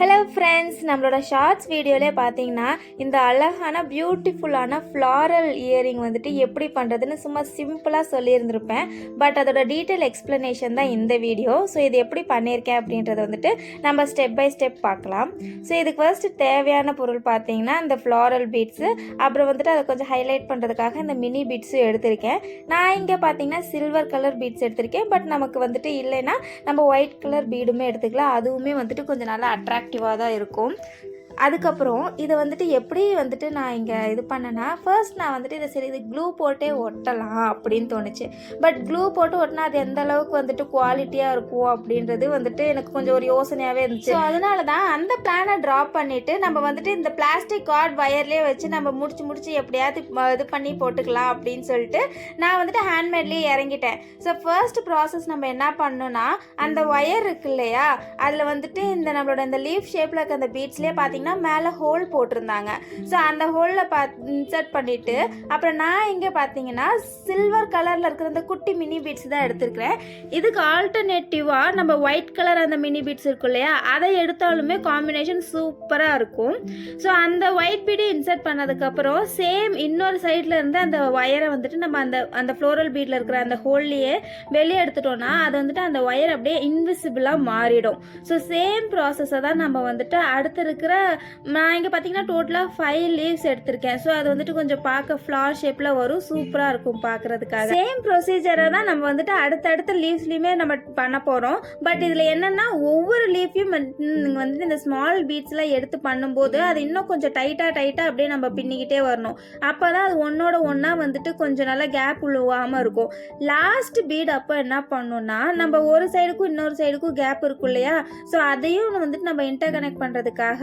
Hello friends, நம்மளோட shorts வீடியோவிலே பார்த்தீங்கன்னா இந்த அழகான பியூட்டிஃபுல்லான ஃப்ளாரல் இயரிங் வந்துட்டு எப்படி பண்ணுறதுன்னு சும்மா சிம்பிளாக சொல்லியிருந்திருப்பேன். பட் அதோட டீட்டெயில் எக்ஸ்ப்ளனேஷன் தான் இந்த வீடியோ. ஸோ இது எப்படி பண்ணியிருக்கேன் அப்படின்றத வந்துட்டு நம்ம ஸ்டெப் பை ஸ்டெப் பார்க்கலாம். ஸோ இதுக்கு ஃபர்ஸ்ட் தேவையான பொருள் பார்த்தீங்கன்னா இந்த ஃப்ளாரல் பீட்ஸு, அப்புறம் வந்துட்டு அதை கொஞ்சம் ஹைலைட் பண்ணுறதுக்காக இந்த மினி பீட்ஸும் எடுத்திருக்கேன். நான் இங்கே பார்த்தீங்கன்னா சில்வர் கலர் பீட்ஸ் எடுத்திருக்கேன். பட் நமக்கு வந்துட்டு இல்லைன்னா நம்ம ஒயிட் கலர் பீடுமே எடுத்துக்கலாம். அதுவுமே வந்துட்டு கொஞ்சம் நல்லா அட்ராக்டிவாக தான் இருக்கும். அதுக்கப்புறம் இதை வந்துட்டு எப்படி வந்துட்டு நான் இங்கே இது பண்ணேன்னா, ஃபர்ஸ்ட் நான் வந்துட்டு இதை சரி இது க்ளூ போட்டே ஒட்டலாம் அப்படின்னு தோணுச்சு. பட் க்ளூ போட்டு ஒட்டினா அது எந்த அளவுக்கு வந்துட்டு குவாலிட்டியாக இருக்கும் அப்படின்றது வந்துட்டு எனக்கு கொஞ்சம் ஒரு யோசனையாகவே இருந்துச்சு. ஸோ அதனால தான் அந்த பிளானை ட்ராப் பண்ணிவிட்டு நம்ம வந்துட்டு இந்த பிளாஸ்டிக் கார்ட் வயர்லேயே வச்சு நம்ம முடிச்சு எப்படியாவது இது பண்ணி போட்டுக்கலாம் அப்படின்னு சொல்லிட்டு நான் வந்துட்டு ஹேண்ட்மேட்லேயே இறங்கிட்டேன். ஸோ ஃபர்ஸ்ட் ப்ராசஸ் நம்ம என்ன பண்ணோன்னா, அந்த ஒயர் இருக்கு இல்லையா, அதில் வந்துட்டு இந்த நம்மளோட இந்த லீஃப் ஷேப்பில் இருக்க அந்த பீட்ஸ்லேயே பார்த்தீங்கன்னா மேலே ஹோல் போட்டிருந்தாங்க. ஸோ அந்த ஹோலில் இன்சர்ட் பண்ணிவிட்டு அப்புறம் நான் இங்கே பார்த்தீங்கன்னா சில்வர் கலரில் இருக்கிற அந்த குட்டி மினி பீட்ஸ் தான் எடுத்துருக்கிறேன். இதுக்கு ஆல்டர்னேட்டிவாக நம்ம ஒயிட் கலர் அந்த மினி பீட்ஸ் இருக்கும் இல்லையா, அதை எடுத்தாலுமே காம்பினேஷன் சூப்பராக இருக்கும். ஸோ அந்த ஒயிட் பீடு இன்சர்ட் பண்ணதுக்கப்புறம் சேம் இன்னொரு சைடில் இருந்து அந்த ஒயரை வந்துட்டு நம்ம அந்த ஃப்ளோரல் பீடில் இருக்கிற அந்த ஹோல்லையே வெளியே எடுத்துட்டோம்னா அது வந்துட்டு அந்த ஒயர் அப்படியே இன்விசிபிளாக மாறிடும். ஸோ சேம் ப்ராசஸை தான் நம்ம வந்துட்டு அடுத்து இருக்கிற நான் இங்கே பார்த்தீங்கன்னா டோட்டலாக 5 லீவ்ஸ் எடுத்திருக்கேன். ஸோ அது வந்துட்டு கொஞ்சம் பார்க்க ஃப்ளார் ஷேப்பில் வரும், சூப்பராக இருக்கும் பார்க்குறதுக்காக. சேம் ப்ரொசீஜரை தான் நம்ம வந்துட்டு அடுத்தடுத்த லீவ்ஸ்லையுமே நம்ம பண்ண போகிறோம். பட் இதில் என்னென்னா ஒவ்வொரு லீஃபையும் வந்துட்டு இந்த ஸ்மால் பீட்ஸ்லாம் எடுத்து பண்ணும்போது அது இன்னும் கொஞ்சம் டைட்டாக அப்படியே நம்ம பின்னிக்கிட்டே வரணும். அப்போ தான் அது ஒன்றோட ஒன்றா வந்துட்டு கொஞ்சம் நல்லா கேப் உழுவாமல் இருக்கும். லாஸ்ட் பீட் அப்போ என்ன பண்ணோன்னா, நம்ம ஒரு சைடுக்கும் இன்னொரு சைடுக்கும் கேப் இருக்கும் இல்லையா, ஸோ அதையும் வந்துட்டு நம்ம இன்டர் கனெக்ட் பண்ணுறதுக்காக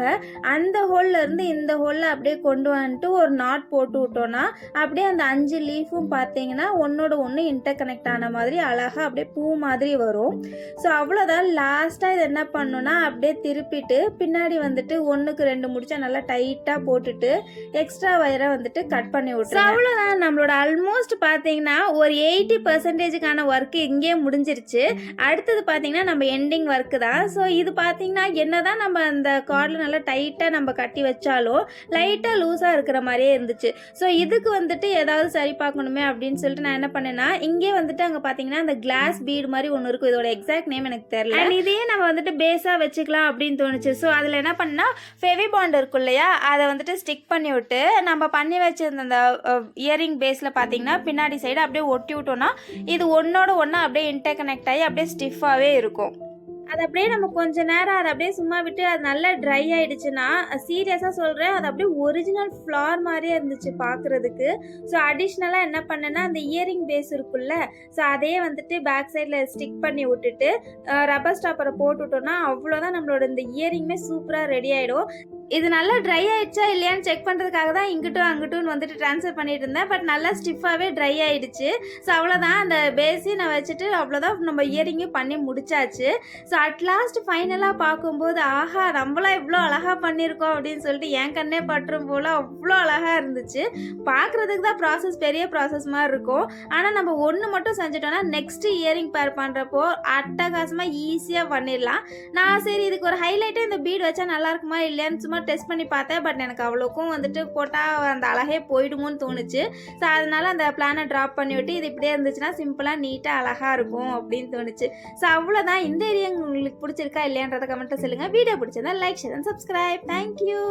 அந்த ஹோல்ல இருந்து இந்த ஹோல்ல அப்படியே கொண்டு வந்துட்டு ஒரு நாட் போட்டு விட்டோம்னா அப்படியே அந்த 5 லீஃபும் பார்த்தீங்கன்னா ஒன்னோட ஒன்று இன்டர் கனெக்ட் ஆன மாதிரி அழகாக அப்படியே பூ மாதிரி வரும். ஸோ அவ்வளோதான். லாஸ்ட்டாக இது என்ன பண்ணோன்னா அப்படியே திருப்பிட்டு பின்னாடி வந்துட்டு 1க்கு 2 முடிச்சா நல்லா டைட்டாக போட்டுட்டு எக்ஸ்ட்ரா வயரை வந்துட்டு கட் பண்ணி விட்டுருவோம். அவ்வளோதான். நம்மளோட ஆல்மோஸ்ட் பார்த்தீங்கன்னா ஒரு 80%க்கான ஒர்க்கு இங்கேயே முடிஞ்சிருச்சு. அடுத்தது பார்த்தீங்கன்னா நம்ம எண்டிங் ஒர்க்கு தான். ஸோ இது பார்த்தீங்கன்னா என்னதான் நம்ம அந்த கார்டில் நல்லா டைட்டாக நம்ம கட்டி வச்சாலும் லைட்டாக லூஸாக இருக்கிற மாதிரியே இருந்துச்சு. ஸோ இதுக்கு வந்துட்டு ஏதாவது சரி பார்க்கணுமே அப்படின்னு சொல்லிட்டு நான் என்ன பண்ணேன்னா, இங்கே வந்துட்டு அங்கே பார்த்தீங்கன்னா அந்த கிளாஸ் பீடு மாதிரி ஒன்று இருக்கும். இதோட எக்ஸாக்ட் நேம் எனக்கு தெரியல. அண்ட் இதையே நம்ம வந்துட்டு பேஸாக வச்சுக்கலாம் அப்படின்னு தோணுச்சு. ஸோ அதில் என்ன பண்ணால் ஃபெவி பாண்ட் இருக்கும் இல்லையா, அதை வந்துட்டு ஸ்டிக் பண்ணி விட்டு நம்ம பண்ணி வச்சிருந்த அந்த இயரிங் பேஸில் பார்த்தீங்கன்னா பின்னாடி சைடு அப்படியே ஒட்டி விட்டோம்னா இது ஒன்றோட ஒன்றா அப்படியே இன்டர் கனெக்ட் ஆகி அப்படியே ஸ்டிஃபாகவே இருக்கும். அது அப்படியே நம்ம கொஞ்ச நேரம் அதை அப்படியே சும்மா விட்டு அது நல்லா ட்ரை ஆகிடுச்சுன்னா, சீரியஸாக சொல்கிறேன், அது அப்படியே ஒரிஜினல் ஃப்ளார் மாதிரியே இருந்துச்சு பார்க்குறதுக்கு. ஸோ அடிஷ்னலாக என்ன பண்ணேன்னா அந்த இயரிங் பேஸ் இருக்குல்ல, ஸோ அதையே வந்துட்டு பேக் சைடில் ஸ்டிக் பண்ணி விட்டுட்டு ரப்பர் ஸ்டாப்பரை போட்டு விட்டோம்னா அவ்வளோதான், நம்மளோட இந்த இயரிங்குமே சூப்பராக ரெடி ஆகிடும். இது நல்லா ட்ரை ஆகிடுச்சா இல்லையான்னு செக் பண்ணுறதுக்காக தான் இங்கிட்டும் அங்கிட்டும் வந்துட்டு ட்ரான்ஸ்ஃபர் பண்ணிட்டு இருந்தேன். பட் நல்லா ஸ்டிஃபாகவே ட்ரை ஆகிடுச்சு. ஸோ அவ்வளோதான், அந்த பேஸையும் நான் வச்சுட்டு அவ்வளோதான் நம்ம இயரிங்கும் பண்ணி முடிச்சாச்சு. ஸோ அட்லாஸ்ட் ஃபைனலாக பார்க்கும்போது ஆஹா நம்மளாம் இவ்வளோ அழகாக பண்ணியிருக்கோம் அப்படின்னு சொல்லிட்டு என் கண்ணே பற்றும் போல் அவ்வளோ அழகாக இருந்துச்சு. பார்க்குறதுக்கு தான் ப்ராசஸ் பெரிய ப்ராசஸ் மாதிரி இருக்கும். ஆனால் நம்ம ஒன்று மட்டும் செஞ்சுட்டோன்னா நெக்ஸ்ட்டு இயரிங் பேர் பண்ணுறப்போ அட்டகாசமாக ஈஸியாக பண்ணிடலாம். நான் சரி இதுக்கு ஒரு ஹைலைட்டாக இந்த பீட் வச்சா நல்லா இருக்குமா இல்லையான்னு சும்மா டெஸ்ட் பண்ணி பார்த்தேன். பட் எனக்கு அவ்வளோக்கும் வந்துட்டு போட்டால் அந்த அழகே போயிடுமோன்னு தோணுச்சு. ஸோ அதனால அந்த பிளானை ட்ராப் பண்ணி விட்டு இது இப்படியே இருந்துச்சுன்னா சிம்பிளாக நீட்டாக அழகாக இருக்கும் அப்படின்னு தோணுச்சு. ஸோ அவ்வளோதான். இந்த ஏரியா உங்களுக்கு பிடிச்சிருக்கா இல்லையான்றத கமெண்ட்டில் சொல்லுங்கள். வீடியோ பிடிச்சிருந்தா like, share and subscribe. Thank you.